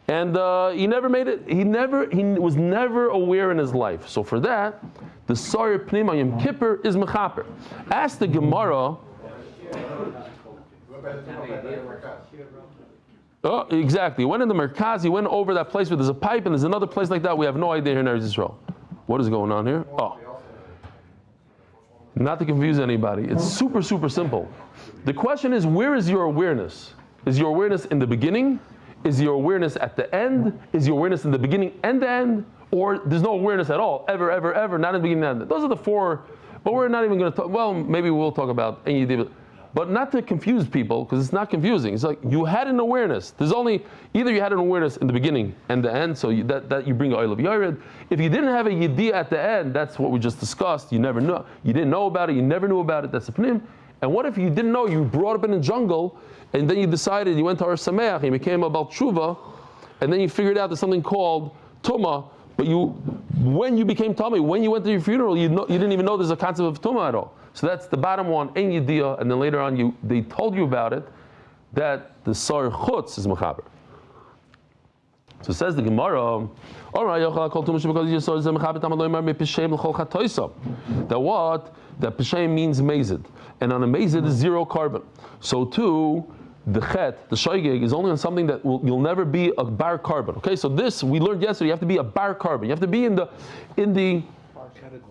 and he never made it. He was never aware in his life. So for that, the Sar Pnima Yom Kippur is mechaper. Ask the Gemara. Oh, exactly. He went in the Merkaz, he went over that place where there's a pipe, and there's another place like that. We have no idea here in Eretz Yisrael. What is going on here? Oh. Not to confuse anybody. It's super, super simple. The question is, where is your awareness? Is your awareness in the beginning? Is your awareness at the end? Is your awareness in the beginning and the end? Or there's no awareness at all, ever, not in the beginning and the end. Those are the 4, but we're not even going to talk, well, maybe we'll talk about NED, but not to confuse people, because it's not confusing. It's like you had an awareness. There's only, either you had an awareness in the beginning and the end, so that you bring a oil of yared. If you didn't have a yediyah at the end, that's what we just discussed. You never know. You didn't know about it. You never knew about it. That's a pnim. And what if you didn't know? You brought up in the jungle, and then you decided you went to Har Sameach, you became a Baal Tshuva, and then you figured out there's something called Tumah. But when you became Tummy, when you went to your funeral, you didn't even know there's a concept of Tumah at all. So that's the bottom one, Ein Yediyah, and then later on they told you about it, that the Sar Chutz is Mechaber. So says the Gemara, that what? That Peshem means mazid. And on a mazid is 0 carbon. So too, the chet, the shoygig, is only on something that you'll never be a bar carbon. Okay, so this we learned yesterday. You have to be a bar carbon. You have to be in the bar category.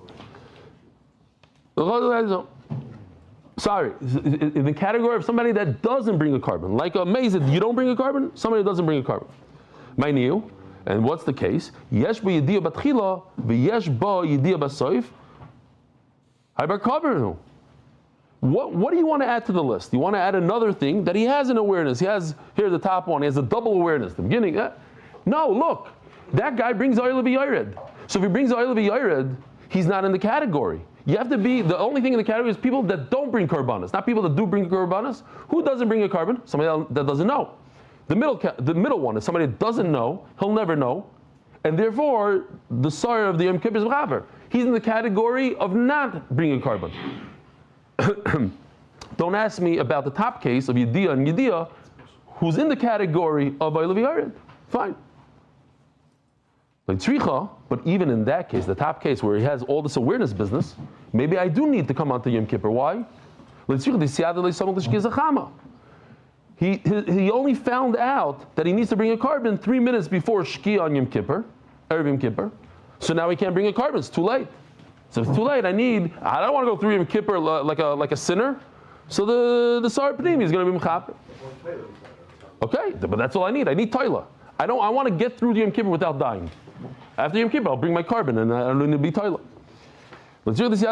Sorry, in the category of somebody that doesn't bring a carbon, like a mazid, you don't bring a carbon. Somebody doesn't bring a carbon. My new, and what's the case? Yesh ba yediyah batchila, v'yesh ba yediyah basoif. Hay bar carbon. What do you want to add to the list? You want to add another thing that he has an awareness. He has, here's the top one, he has a double awareness. The beginning, no, look, that guy brings oil b'yared. So if he brings oil b'yared, he's not in the category. You have to be, the only thing in the category is people that don't bring karbanas, not people that do bring karbanas. Who doesn't bring a carbon? Somebody that doesn't know. The middle one is somebody that doesn't know, he'll never know, and therefore the Sar of the Yom Kippur is Mechaber. He's in the category of not bringing a carbon. don't ask me about the top case of Yediyah and Yediyah, who's in the category of Eilu V'Yared. Fine. Like Tzricha, but even in that case, the top case where he has all this awareness business, maybe I do need to come onto Yom Kippur. Why? He only found out that he needs to bring a carbon 3 minutes before Shkia on Yom Kippur, Erev Yom Kippur. So now he can't bring a carbon. It's too late. So it's too late. I don't want to go through Yom Kippur like a sinner. So the Sar Pnimi is going to be Mechaper. Okay, but that's all I need. I need Toila. I want to get through the Yom Kippur without dying. After Yom Kippur, I'll bring my carbon and I don't need to be Toila. So that's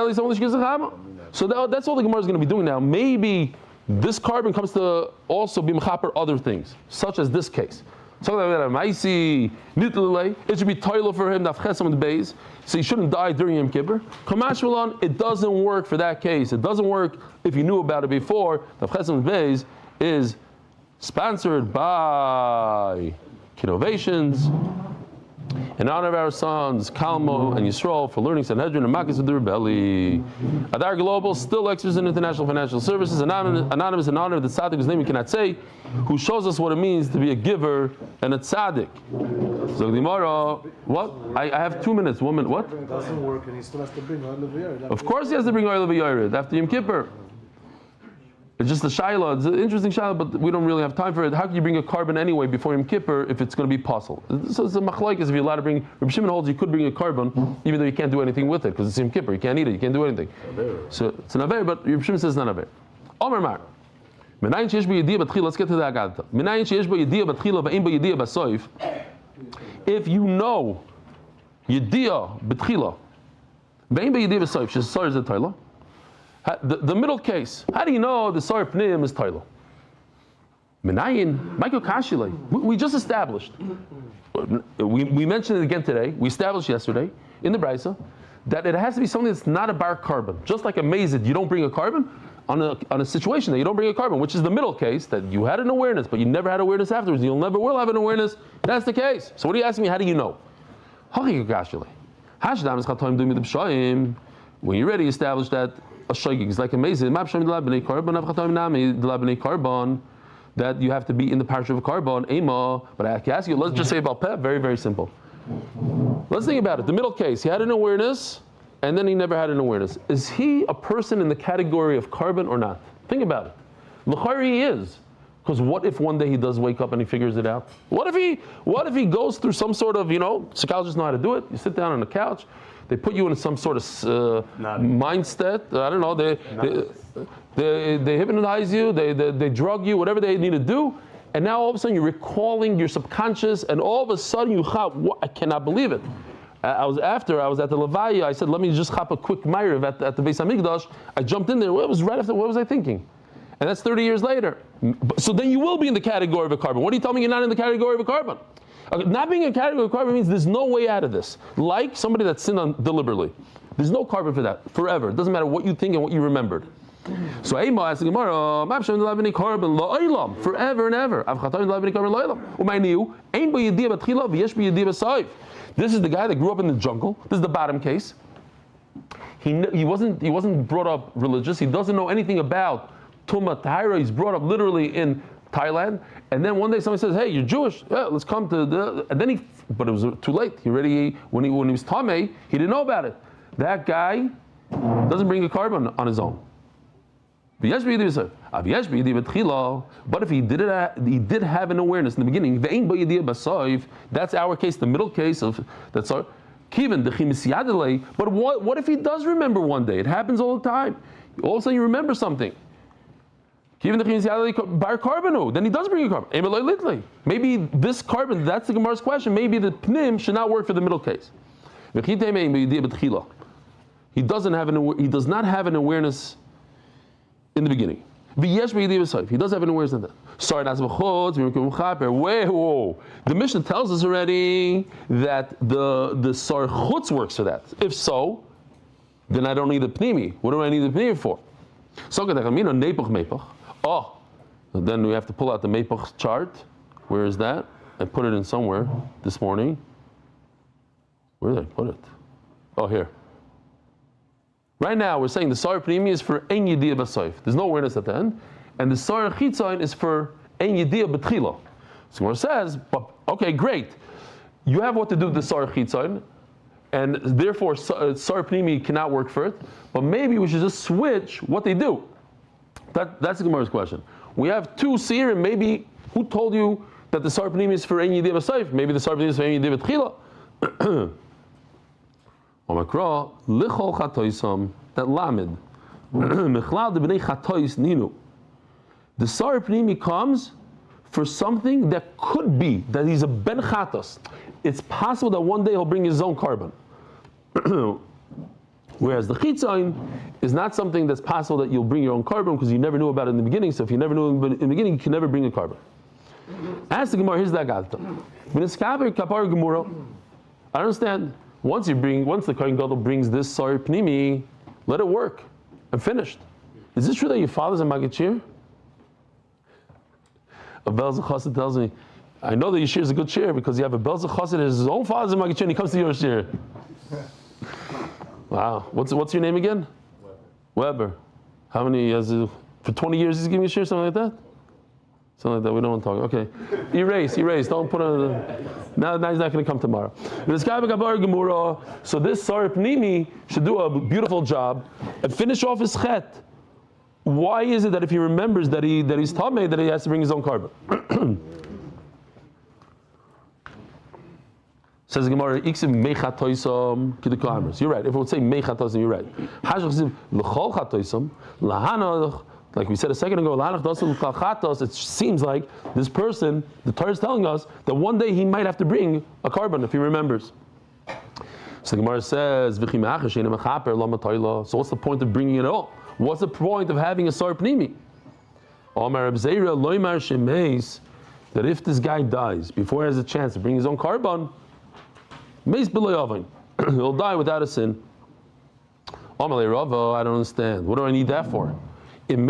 all the Gemara is going to be doing now. Maybe this carbon comes to also be Mechaper other things, such as this case. So it should be Toila for him, Amud Beis, so he shouldn't die during Yom Kippur. It doesn't work for that case. It doesn't work if you knew about it before. Amud Beis is sponsored by Innovations in honor of our sons Kalmo and Yisrael for learning Sanhedrin and Makis with the Rebelli. Adar Global, still experts in international financial services, anonymous in honor of the tzaddik whose name we cannot say, who shows us what it means to be a giver and a tzaddik. So Gemara, what? I have 2 minutes. 1 minute. What? It doesn't work, and he still has to bring Oil of Yared. Of course, he has to bring Oil of Yared after Yom Kippur. It's just a shaila. It's an interesting shaila, but we don't really have time for it. How can you bring a carbon anyway before Yom Kippur if it's going to be possible? So it's a machlokes if you're allowed to bring. Reb Shimon holds you could bring a carbon even though you can't do anything with it because it's Yom Kippur. You can't eat it. You can't do anything. So it's an aver, but Reb Shimon says it's not aver. Omer Mar. Let's get to the Agadata. If you know Yediyah B'tchila, Ve'im B'Yediyah B'Soif, she's sorry is a Toila. The middle case, how do you know the Sar Pneim is Toila? Menayin, Michael Kashile. We just established. We mentioned it again today. We established yesterday in the Brisa that it has to be something that's not a bar carbon. Just like a mazid, you don't bring a carbon on a situation that you don't bring a carbon, which is the middle case that you had an awareness, but you never had awareness afterwards. You'll never will have an awareness. That's the case. So what are you asking me? How do you know? When you're ready, establish that a shaygig is like a mazid. That you have to be in the parish of a carbon, but I can ask you, let's just say about Peh, very, very simple. Let's think about it. The middle case, he had an awareness, and then he never had an awareness. Is he a person in the category of carbon or not? Think about it. L'chari he is. Because what if one day he does wake up and he figures it out? What if he goes through some sort of, psychologists know how to do it. You sit down on the couch, they put you in some sort of mindset. I don't know. They hypnotize you. They drug you. Whatever they need to do. And now all of a sudden you're recalling your subconscious, and all of a sudden I cannot believe it. I was at the Levaya. I said, let me just hop a quick Ma'ariv at the Beis Hamikdash. I jumped in there. It was right after. What was I thinking? And that's 30 years later. So then you will be in the category of a carbon. What do you tell me you're not in the category of a carbon? Not being in a category of a carbon means there's no way out of this. Like somebody that sinned deliberately. There's no carbon for that. Forever. It doesn't matter what you think and what you remembered. So Ema asks the Gemara, forever and ever. This is the guy that grew up in the jungle. This is the bottom case. He wasn't brought up religious. He doesn't know anything about Tumah Tahira. He's brought up literally in Thailand. And then one day somebody says, "Hey, you're Jewish. Yeah, let's come to the." And then but it was too late. When he was Tameh, he didn't know about it. That guy doesn't bring a carbon on his own. But if he did have an awareness in the beginning, that's our case, the middle case of that's our Kivin. But what if he does remember one day? It happens all the time. All of a sudden you remember something. Then he does bring a carbon. Maybe this carbon, that's the Gemara's question, maybe the pnim should not work for the middle case. He does not have an awareness in the beginning. He does have an awareness in that. The Mishnah tells us already that the Sar Chutz works for that. If so, then I don't need the Pnimi. What do I need the Pnimi for? Then we have to pull out the Mepach chart. Where is that? I put it in somewhere this morning. Where did I put it? Oh, here. Right now, we're saying the Sar Pnimi is for Ein Yediyah B'Soif. There's no awareness at the end. And the Sar Chitzain is for Ein Yediyah B'Tchila. So Gemara says, but, okay, great. You have what to do with the Sar Chitzain, and therefore Sar Pnimi cannot work for it. But maybe we should just switch what they do. That's the Gemara's question. We have two Seir, and maybe who told you that the Sar Pnimi is for Ein Yediyah B'Soif? Maybe the Sar Pnimi is for Ein Yediyah B'Tchila. Omakra lichol chatoisam, that lamed mechlal de bnei chatois ninu. The Sar Pnimi comes for something that could be that he's a ben chatos. It's possible that one day he'll bring his own carbon. Whereas the chitzain is not something that's possible that you'll bring your own carbon because you never knew about it in the beginning. So if you never knew in the beginning, you can never bring a carbon. Ask the Gemara, here's the agalta. I understand. Once the Kohen Gadol brings this Sar Pnimi, let it work. I'm finished. Is it true that your father's a Maggid Shiur? A Belzer Chassid tells me, I know that your Shiur is a good Shiur because you have a Belzer Chassid, his own father's a Maggid Shiur, and he comes to your Shiur. Wow. What's your name again? Weber. How many years? For 20 years he's giving you Shiur, something like that? Something like that, we don't want to talk. Okay. Erase. Don't put on now he's not going to come tomorrow. So this Sar Pnimi should do a beautiful job and finish off his chet. Why is it that if he remembers that he's tamei, that he has to bring his own carbon? Says the Gemara, Iksim mechatoisam kiddukamers. You're right. If it would say mechatoisam, you're right. Hashachziv l'chol chatoisam lahanach. Like we said a second ago, it seems like this person, the Torah is telling us that one day he might have to bring a carbon if he remembers. So the Gemara says, so what's the point of bringing it all? What's the point of having a Sar Pnimi? That if this guy dies before he has a chance to bring his own carbon, he'll die without a sin. I don't understand. What do I need that for? If a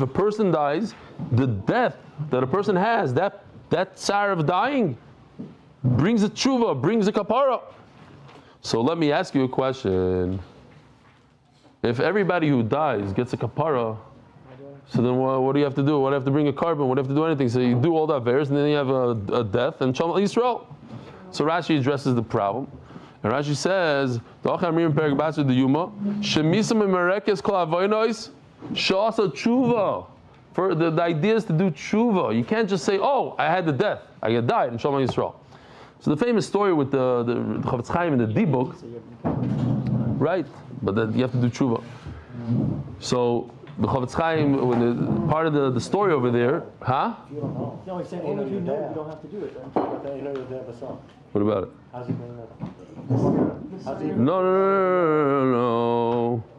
person dies, the death that a person has, that tsar of dying, brings a tshuva, brings a kapara. So let me ask you a question. If everybody who dies gets a kapara, so then what do you have to do? What do you have to bring a carbon? What do you have to do anything? So you do all that affairs, and then you have a death and Shalom Yisrael. So Rashi addresses the problem. And Rashi says, the idea is to do tshuva. You can't just say, oh, I had the death, I died, and Shalom Yisrael. So the famous story with the Chavetz Chaim in the D-book, right? But then you have to do tshuva. So the Chavetz Chaim, when part of the story over there, huh? You don't know. No, he's saying only if you know you don't have to do it. Then you know you have a son. What about it? How's he bringing that up? No.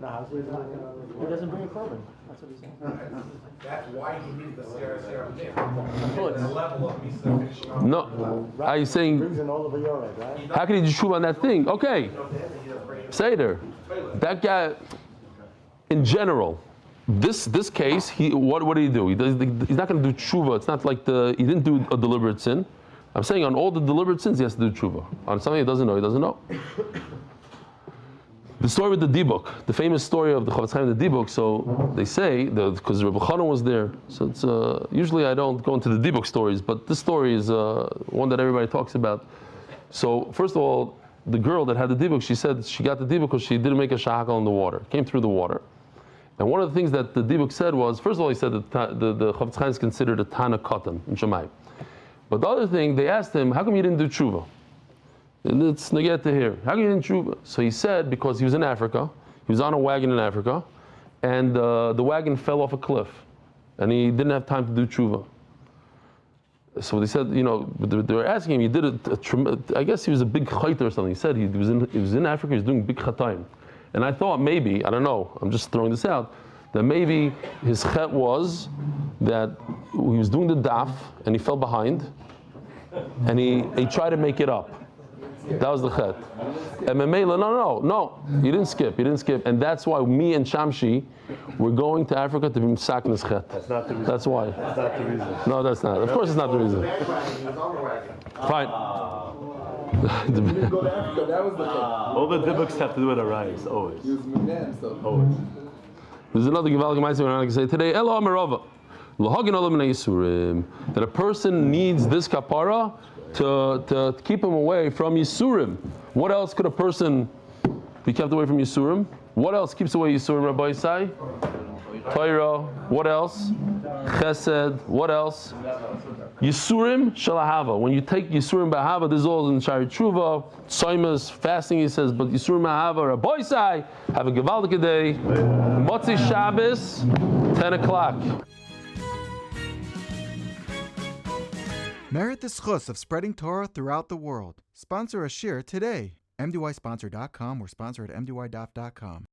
No, how's he bringing it up? He doesn't bring a carbon. That's what he's saying. That's why he needs the Sarah the level of me finishing off. No, are you saying? Brings in all of the Yored, right? How can he do tshuva on that thing? Okay, say there. That guy, in general, this case, what did he do? He's not going to do tshuva. It's not like he didn't do a deliberate sin. I'm saying on all the deliberate sins, he has to do tshuva. On something he doesn't know. The story with the D-book, the famous story of the Chavetz Chaim in the D-book. So they say because Rebbe was there. So it's usually I don't go into the D-book stories, but this story is one that everybody talks about. So first of all, the girl that had the D-book, she said she got the D-book because she didn't make a shahakal in the water. Came through the water. And one of the things that the D-book said was, first of all, he said that the Chavetz Chaim is considered a Tana Katan in Shamayim. But the other thing, they asked him, how come you didn't do tshuva? And it's neget to here. How come you didn't tshuva? So he said, because he was in Africa, he was on a wagon in Africa, and the wagon fell off a cliff, and he didn't have time to do tshuva. So they said, they were asking him, he did I guess he was a big chayter or something. He said he was in Africa, he was doing big chatayim. And I thought maybe, I don't know, I'm just throwing this out, that maybe his chet was that he was doing the daf and he fell behind and he tried to make it up. That was the chet. And Memela, no, he didn't skip. And that's why me and Shamshi, we're going to Africa to be misak in his chet. That's not the reason. That's why. That's not the reason. No, that's not. Of course it's not the reason. Fine. didn't go to Africa. That was the thing. All the dibbaks have to do with a rice, always. He was Mignan, so. Always. There's another Gevaldik Ma'aseh we're not going to say today. Elo Amarava. L'hagin olam minei Yisurim. That a person needs this kapara to keep him away from Yisurim. What else could a person be kept away from Yisurim? What else keeps away Yisurim, Rabbi Isai? Torah. What else? Chesed. What else? Yisurim shalahava. When you take Yisurim b'ahava, this is all in Shari Tshuva, Tzaimas, fasting. He says, but Yisurim b'ahava, Rabbi Isai, have a Gevaldik day. Motzei Shabbos, 10 o'clock. Merit the schus of spreading Torah throughout the world. Sponsor a shiur today. MDYsponsor.com or sponsor at MDYDaf.com.